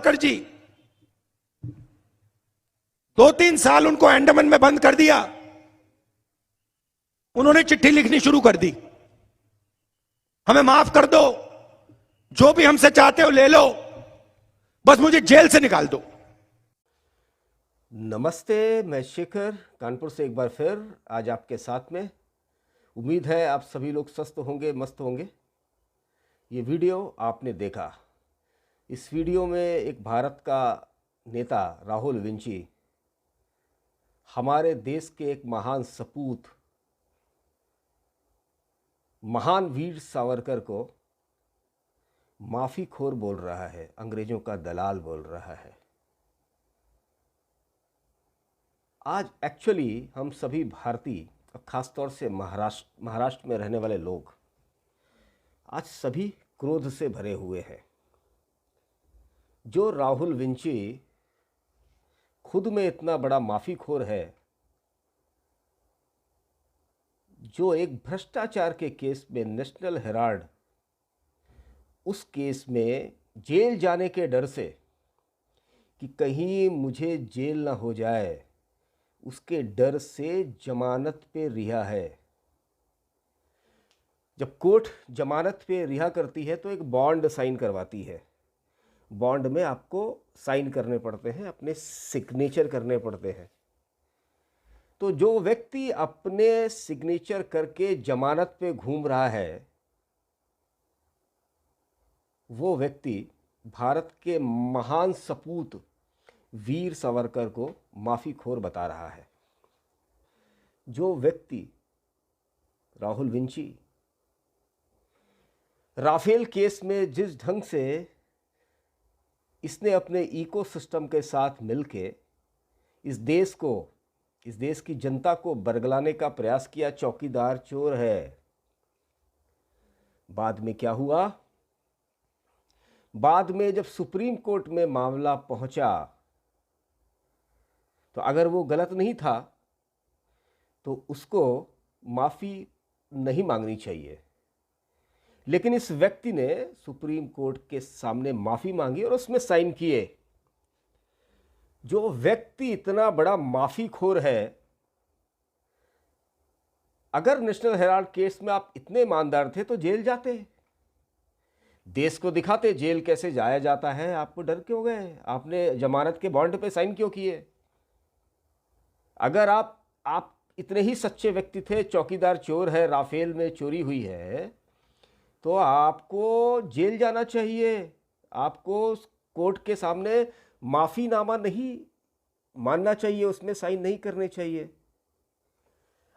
सावरकर जी 2-3 साल उनको अंडमान में बंद कर दिया। उन्होंने चिट्ठी लिखनी शुरू कर दी, हमें माफ कर दो, जो भी हमसे चाहते हो ले लो, बस मुझे जेल से निकाल दो। नमस्ते, मैं शेखर कानपुर से एक बार फिर आज आपके साथ में। उम्मीद है आप सभी लोग स्वस्थ होंगे, मस्त होंगे। ये वीडियो आपने देखा, इस वीडियो में एक भारत का नेता राहुल विंची हमारे देश के एक महान सपूत, महान वीर सावरकर को माफीखोर बोल रहा है, अंग्रेजों का दलाल बोल रहा है। आज एक्चुअली हम सभी भारतीय, खासतौर से महाराष्ट्र में रहने वाले लोग आज सभी क्रोध से भरे हुए हैं। जो राहुल विंची खुद में इतना बड़ा माफीखोर है, जो एक भ्रष्टाचार के केस में नेशनल हेराल्ड, उस केस में जेल जाने के डर से कि कहीं मुझे जेल ना हो जाए, उसके डर से जमानत पे रिहा है। जब कोर्ट जमानत पे रिहा करती है तो एक बॉन्ड साइन करवाती है। बॉन्ड में आपको साइन करने पड़ते हैं, अपने सिग्नेचर करने पड़ते हैं। तो जो व्यक्ति अपने सिग्नेचर करके जमानत पे घूम रहा है, वो व्यक्ति भारत के महान सपूत वीर सावरकर को माफीखोर बता रहा है। जो व्यक्ति राहुल विंची राफेल केस में जिस ढंग से इसने अपने इकोसिस्टम के साथ मिलके इस देश की जनता को बरगलाने का प्रयास किया, चौकीदार चोर है। बाद में क्या हुआ? बाद में जब सुप्रीम कोर्ट में मामला पहुंचा तो अगर वो गलत नहीं था तो उसको माफ़ी नहीं मांगनी चाहिए, लेकिन इस व्यक्ति ने सुप्रीम कोर्ट के सामने माफ़ी मांगी और उसमें साइन किए। जो व्यक्ति इतना बड़ा माफीखोर है, अगर नेशनल हेराल्ड केस में आप इतने ईमानदार थे तो जेल जाते, देश को दिखाते जेल कैसे जाया जाता है। आपको डर क्यों गए? आपने जमानत के बॉन्ड पे साइन क्यों किए? अगर आप इतने ही सच्चे व्यक्ति थे, चौकीदार चोर है, राफेल में चोरी हुई है, तो आपको जेल जाना चाहिए। आपको कोर्ट के सामने माफ़ीनामा नहीं मानना चाहिए, उसमें साइन नहीं करने चाहिए।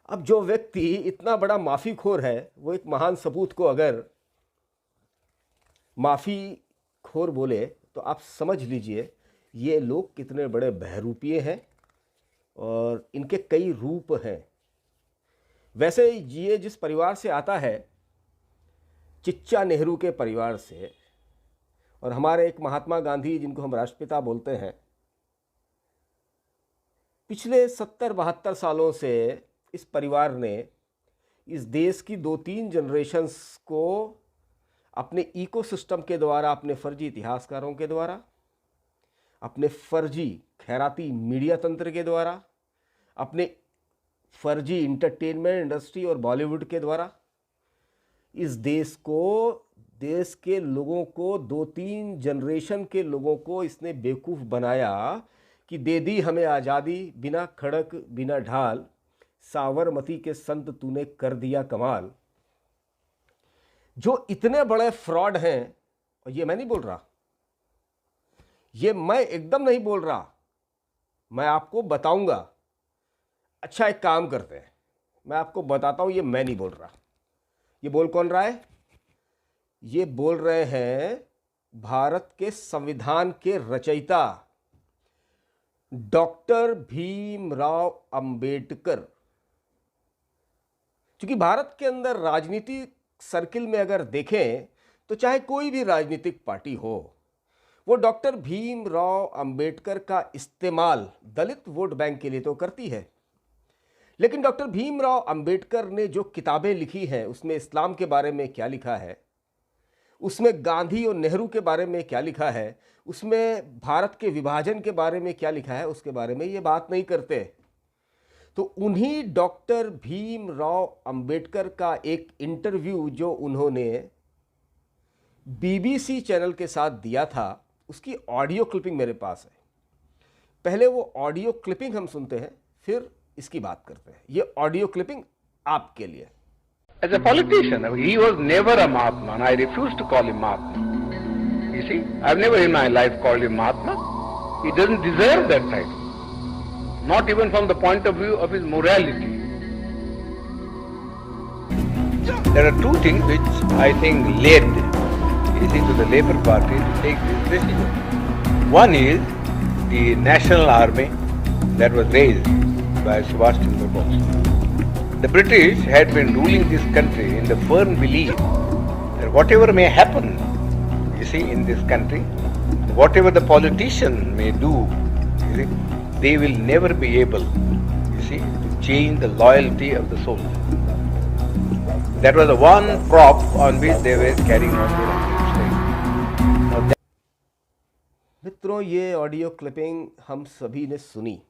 अब जो व्यक्ति इतना बड़ा माफीखोर है, वो एक महान सपूत को अगर माफीखोर बोले तो आप समझ लीजिए ये लोग कितने बड़े बहरूपिये हैं और इनके कई रूप हैं। वैसे ये जिस परिवार से आता है, चिच्चा नेहरू के परिवार से, और हमारे एक महात्मा गांधी जिनको हम राष्ट्रपिता बोलते हैं, पिछले 70-72 सालों से इस परिवार ने इस देश की 2-3 जनरेशन्स को अपने इकोसिस्टम के द्वारा, अपने फर्जी इतिहासकारों के द्वारा, अपने फर्जी खैराती मीडिया तंत्र के द्वारा, अपने फर्जी इंटरटेनमेंट इंडस्ट्री और बॉलीवुड के द्वारा इस देश के लोगों को, 2-3 जनरेशन के लोगों को इसने बेवकूफ़ बनाया कि दे दी हमें आज़ादी, बिना खड़क बिना ढाल, साबरमती के संत तूने कर दिया कमाल। जो इतने बड़े फ्रॉड हैं, और ये मैं नहीं बोल रहा, ये मैं एकदम नहीं बोल रहा, मैं आपको बताऊंगा। अच्छा, एक काम करते हैं, मैं आपको बताता हूं, ये मैं नहीं बोल रहा। ये बोल कौन रहा है? ये बोल रहे हैं भारत के संविधान के रचयिता डॉक्टर भीमराव अंबेडकर। क्योंकि भारत के अंदर राजनीतिक सर्किल में अगर देखें तो चाहे कोई भी राजनीतिक पार्टी हो, वो डॉक्टर भीमराव अंबेडकर का इस्तेमाल दलित वोट बैंक के लिए तो करती है, लेकिन डॉक्टर भीमराव अंबेडकर ने जो किताबें लिखी हैं उसमें इस्लाम के बारे में क्या लिखा है, उसमें गांधी और नेहरू के बारे में क्या लिखा है, उसमें भारत के विभाजन के बारे में क्या लिखा है उसके बारे में ये बात नहीं करते। तो उन्हीं डॉक्टर भीमराव अंबेडकर का एक इंटरव्यू जो उन्होंने बीबीसी चैनल के साथ दिया था, उसकी ऑडियो क्लिपिंग मेरे पास है। पहले वो ऑडियो क्लिपिंग हम सुनते हैं, फिर इसकी बात करते हैं। ये ऑडियो क्लिपिंग आपके लिए। As a politician, he was never a Mahatma, and I refuse to call him Mahatma. You see, I've never in my life called him Mahatma. He doesn't deserve that title, not even from the point of view of his morality. There are two things which I think led, you see, to the Labour Party to take this decision. One is the national army that was raised by Subhash Chandra Bose. The British had been ruling this country in the firm belief that whatever may happen, you see, in this country, whatever the politician may do, you see, they will never be able, you see, to change the loyalty of the soldier. That was the one prop on which they were carrying on their administration. मित्रों, ये audio clipping हम सभी ने सुनी।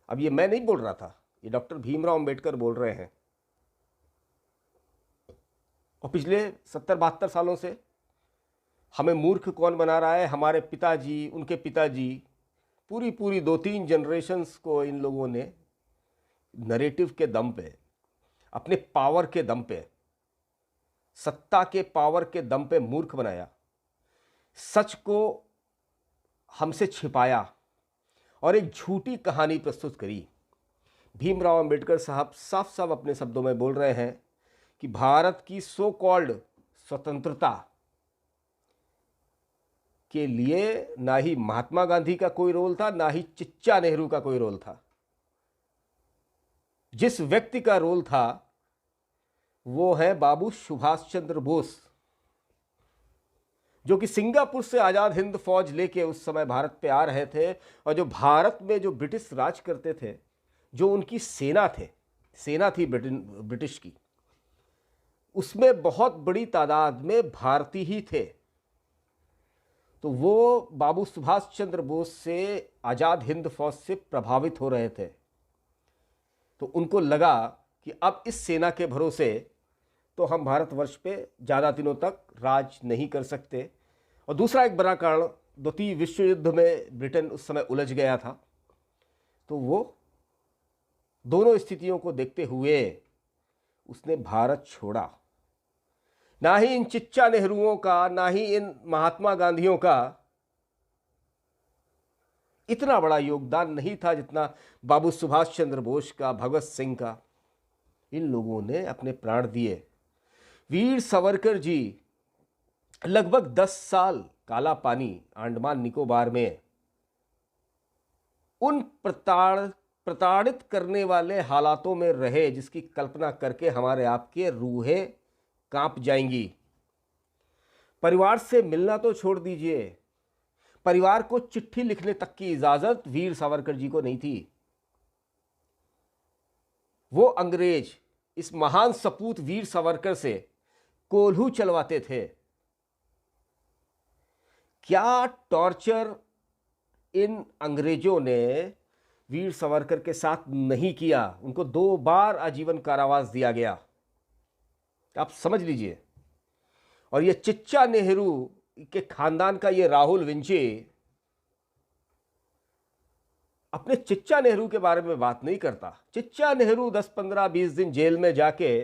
अब ये मैं नहीं बोल रहा था, ये डॉक्टर भीमराव अंबेडकर बोल रहे हैं। और पिछले 70-72 सालों से हमें मूर्ख कौन बना रहा है? हमारे पिताजी, उनके पिताजी, पूरी 2-3 जनरेशन्स को इन लोगों ने नरेटिव के दम पे, अपने पावर के दम पे, सत्ता के पावर के दम पे मूर्ख बनाया, सच को हमसे छिपाया और एक झूठी कहानी प्रस्तुत करी। भीमराव अंबेडकर साहब साफ साफ अपने शब्दों में बोल रहे हैं कि भारत की सो कॉल्ड स्वतंत्रता के लिए ना ही महात्मा गांधी का कोई रोल था, ना ही चिच्चा नेहरू का कोई रोल था। जिस व्यक्ति का रोल था वो है बाबू सुभाष चंद्र बोस, जो कि सिंगापुर से आज़ाद हिंद फौज लेके उस समय भारत पे आ रहे थे। और जो भारत में जो ब्रिटिश राज करते थे, जो उनकी सेना थी ब्रिटिश की, उसमें बहुत बड़ी तादाद में भारतीय ही थे। तो वो बाबू सुभाष चंद्र बोस से, आज़ाद हिंद फौज से प्रभावित हो रहे थे। तो उनको लगा कि अब इस सेना के भरोसे तो हम भारतवर्ष पे ज़्यादा दिनों तक राज नहीं कर सकते। और दूसरा एक बड़ा कारण, द्वितीय विश्व युद्ध में ब्रिटेन उस समय उलझ गया था। तो वो दोनों स्थितियों को देखते हुए उसने भारत छोड़ा। ना ही इन चिच्चा नेहरूओं का, ना ही इन महात्मा गांधियों का इतना बड़ा योगदान नहीं था जितना बाबू सुभाष चंद्र बोस का, भगत सिंह का। इन लोगों ने अपने प्राण दिए। वीर सावरकर जी लगभग 10 साल काला पानी, अंडमान निकोबार में उन प्रताड़ित करने वाले हालातों में रहे जिसकी कल्पना करके हमारे आपके रूहें कांप जाएंगी। परिवार से मिलना तो छोड़ दीजिए, परिवार को चिट्ठी लिखने तक की इजाजत वीर सावरकर जी को नहीं थी। वो अंग्रेज इस महान सपूत वीर सावरकर से कोल्हू चलवाते थे। क्या टॉर्चर इन अंग्रेजों ने वीर सावरकर के साथ नहीं किया? उनको 2 बार आजीवन कारावास दिया गया, आप समझ लीजिए। और ये चिच्चा नेहरू के खानदान का ये राहुल विंचे अपने चिच्चा नेहरू के बारे में बात नहीं करता। चिच्चा नेहरू 10, 15, 20 दिन जेल में जाके,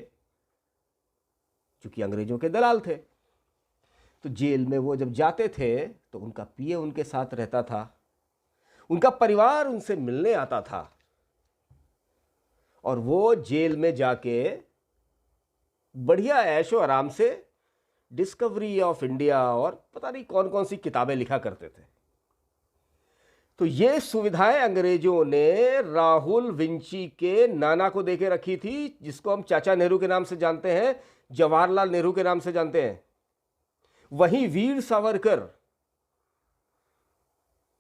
चूंकि अंग्रेजों के दलाल थे, तो जेल में वो जब जाते थे तो उनका पीए उनके साथ रहता था, उनका परिवार उनसे मिलने आता था। और वो जेल में जाके बढ़िया ऐशो आराम से डिस्कवरी ऑफ इंडिया और पता नहीं कौन कौन सी किताबें लिखा करते थे। तो ये सुविधाएं अंग्रेजों ने राहुल विंची के नाना को देके रखी थी, जिसको हम चाचा नेहरू के नाम से जानते हैं, जवाहरलाल नेहरू के नाम से जानते हैं। वहीं वीर सावरकर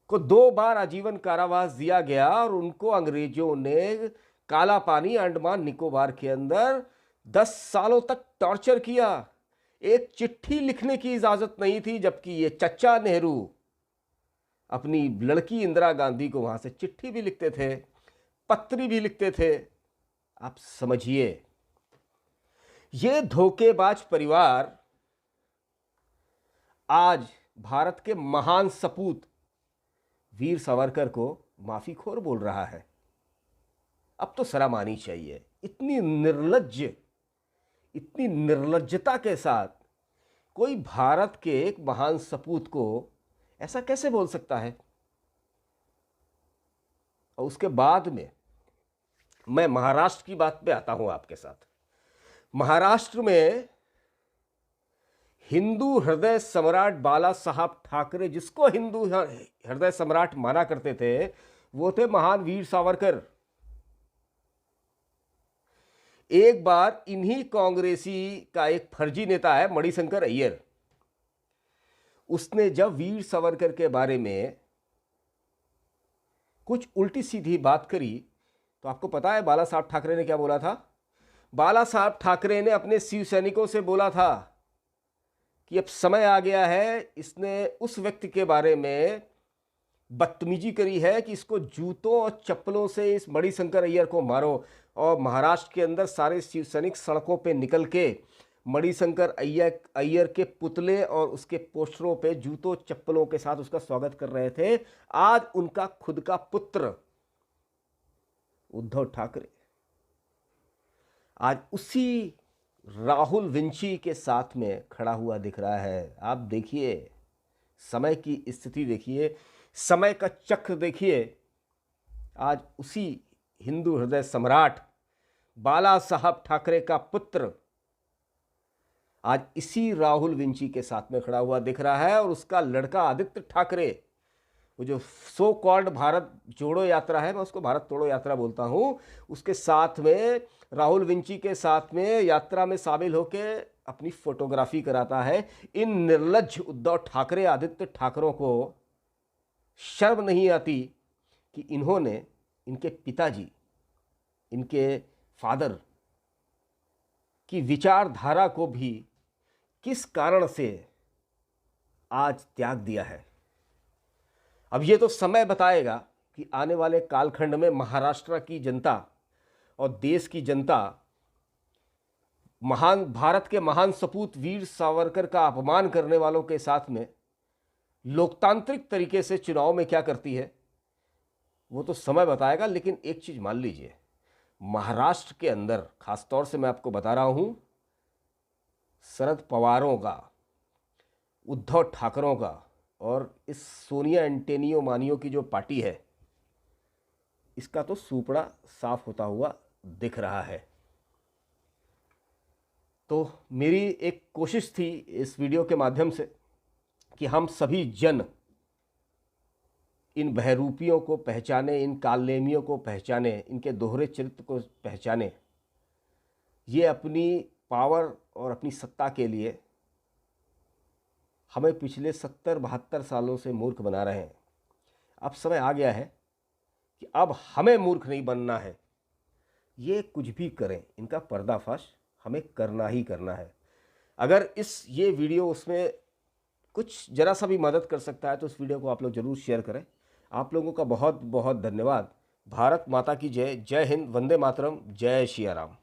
को 2 बार आजीवन कारावास दिया गया और उनको अंग्रेजों ने काला पानी, अंडमान निकोबार के अंदर 10 सालों तक टॉर्चर किया। एक चिट्ठी लिखने की इजाज़त नहीं थी, जबकि ये चचा नेहरू अपनी लड़की इंदिरा गांधी को वहाँ से चिट्ठी भी लिखते थे, पत्र भी लिखते थे। आप समझिए, ये धोखेबाज परिवार आज भारत के महान सपूत वीर सावरकर को माफीखोर बोल रहा है। अब तो शर्म आनी चाहिए। इतनी निर्लज्जता के साथ कोई भारत के एक महान सपूत को ऐसा कैसे बोल सकता है? और उसके बाद में मैं महाराष्ट्र की बात पे आता हूं आपके साथ। महाराष्ट्र में हिंदू हृदय सम्राट बाला साहब ठाकरे, जिसको हिंदू हृदय सम्राट माना करते थे, वो थे महान वीर सावरकर। एक बार इन्हीं कांग्रेसी का एक फर्जी नेता है मणिशंकर अय्यर, उसने जब वीर सावरकर के बारे में कुछ उल्टी सीधी बात करी, तो आपको पता है बाला साहब ठाकरे ने क्या बोला था? बाला साहब ठाकरे ने अपने शिव सैनिकों से बोला था कि अब समय आ गया है, इसने उस व्यक्ति के बारे में बदतमीजी करी है कि इसको जूतों और चप्पलों से इस मणिशंकर अय्यर को मारो। और महाराष्ट्र के अंदर सारे शिव सैनिक सड़कों पे निकल के मणिशंकर अय्यर के पुतले और उसके पोस्टरों पे जूतों चप्पलों के साथ उसका स्वागत कर रहे थे। आज उनका खुद का पुत्र उद्धव ठाकरे आज उसी राहुल विंची के साथ में खड़ा हुआ दिख रहा है। आप देखिए, समय की स्थिति देखिए, समय का चक्र देखिए। आज उसी हिंदू हृदय सम्राट बाला साहब ठाकरे का पुत्र आज इसी राहुल विंची के साथ में खड़ा हुआ दिख रहा है। और उसका लड़का आदित्य ठाकरे, वो जो सो कॉल्ड भारत जोड़ो यात्रा है, मैं उसको भारत तोड़ो यात्रा बोलता हूँ, उसके साथ में राहुल विंची के साथ में यात्रा में शामिल होके अपनी फोटोग्राफी कराता है। इन निर्लज्ज उद्धव ठाकरे आदित्य ठाकरों को शर्म नहीं आती कि इन्होंने इनके पिताजी, इनके फादर की विचारधारा को भी किस कारण से आज त्याग दिया है। अब ये तो समय बताएगा कि आने वाले कालखंड में महाराष्ट्र की जनता और देश की जनता महान भारत के महान सपूत वीर सावरकर का अपमान करने वालों के साथ में लोकतांत्रिक तरीके से चुनाव में क्या करती है, वो तो समय बताएगा। लेकिन एक चीज़ मान लीजिए, महाराष्ट्र के अंदर खासतौर से मैं आपको बता रहा हूँ, शरद पवारों का, उद्धव ठाकरों का और इस सोनिया एंटेनियो मानियो की जो पार्टी है, इसका तो सुपड़ा साफ होता हुआ दिख रहा है। तो मेरी एक कोशिश थी इस वीडियो के माध्यम से कि हम सभी जन इन बहरूपियों को पहचाने, इन कालनेमियों को पहचाने, इनके दोहरे चरित्र को पहचाने। ये अपनी पावर और अपनी सत्ता के लिए हमें पिछले 70-72 सालों से मूर्ख बना रहे हैं। अब समय आ गया है कि अब हमें मूर्ख नहीं बनना है। ये कुछ भी करें, इनका पर्दाफाश हमें करना ही करना है। अगर ये वीडियो उसमें कुछ जरा सा भी मदद कर सकता है तो इस वीडियो को आप लोग ज़रूर शेयर करें। आप लोगों का बहुत बहुत धन्यवाद। भारत माता की जय। जय हिंद, वंदे मातरम, जय श्री राम।